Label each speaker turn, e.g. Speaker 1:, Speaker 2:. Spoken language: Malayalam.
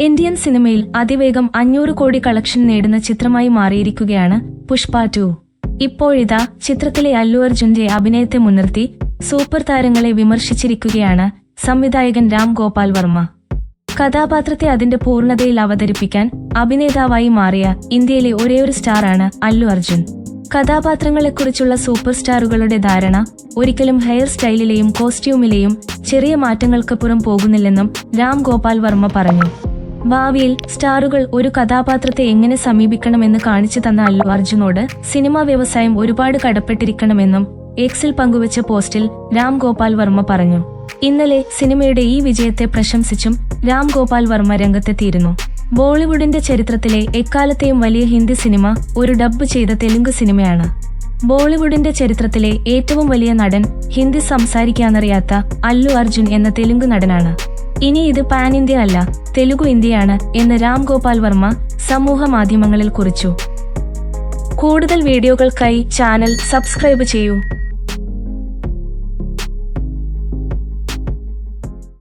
Speaker 1: ഇന്ത്യൻ സിനിമയിൽ അതിവേഗം 500 കോടി കളക്ഷൻ നേടുന്ന ചിത്രമായി മാറിയിരിക്കുകയാണ് പുഷ്പ 2. ഇപ്പോഴിതാ ചിത്രത്തിലെ അല്ലു അർജുന്റെ അഭിനയത്തെ മുൻനിർത്തി സൂപ്പർ താരങ്ങളെ വിമർശിച്ചിരിക്കുകയാണ് സംവിധായകൻ രാം ഗോപാൽ വർമ്മ. കഥാപാത്രത്തെ അതിന്റെ പൂർണ്ണതയിൽ അവതരിപ്പിക്കാൻ അഭിനേതാവായി മാറിയ ഇന്ത്യയിലെ ഒരേയൊരു സ്റ്റാറാണ് അല്ലു അർജുൻ. കഥാപാത്രങ്ങളെക്കുറിച്ചുള്ള സൂപ്പർ സ്റ്റാറുകളുടെ ധാരണ ഒരിക്കലും ഹെയർ സ്റ്റൈലിലെയും കോസ്റ്റ്യൂമിലെയും ചെറിയ മാറ്റങ്ങൾക്കപ്പുറം പോകുന്നില്ലെന്നും രാം ഗോപാൽ വർമ്മ പറഞ്ഞു. ഭാവിയിൽ സ്റ്റാറുകൾ ഒരു കഥാപാത്രത്തെ എങ്ങനെ സമീപിക്കണമെന്ന് കാണിച്ചു തന്ന അല്ലു അർജുനോട് സിനിമാ വ്യവസായം ഒരുപാട് കടപ്പെട്ടിരിക്കണമെന്നും എക്സിൽ പങ്കുവച്ച പോസ്റ്റിൽ രാം ഗോപാൽ വർമ്മ പറഞ്ഞു. ഇന്നലെ സിനിമയുടെ ഈ വിജയത്തെ പ്രശംസിച്ചും രാം ഗോപാൽ വർമ്മ രംഗത്തെത്തിയിരുന്നു. ബോളിവുഡിന്റെ ചരിത്രത്തിലെ എക്കാലത്തെയും വലിയ ഹിന്ദി സിനിമ ഒരു ഡബ്ബ് ചെയ്ത തെലുങ്ക് സിനിമയാണ്. ബോളിവുഡിന്റെ ചരിത്രത്തിലെ ഏറ്റവും വലിയ നടൻ ഹിന്ദി സംസാരിക്കാനറിയാത്ത അല്ലു അർജുൻ എന്ന തെലുങ്ക് നടനാണ്. ഇനി ഇത് പാൻ ഇന്ത്യ അല്ല, തെലുഗു ഇന്ത്യയാണ് എന്ന് രാം ഗോപാൽ വർമ്മ സമൂഹ മാധ്യമങ്ങളിൽ കുറിച്ചു. കൂടുതൽ വീഡിയോകൾക്കായി ചാനൽ സബ്സ്ക്രൈബ് ചെയ്യൂ.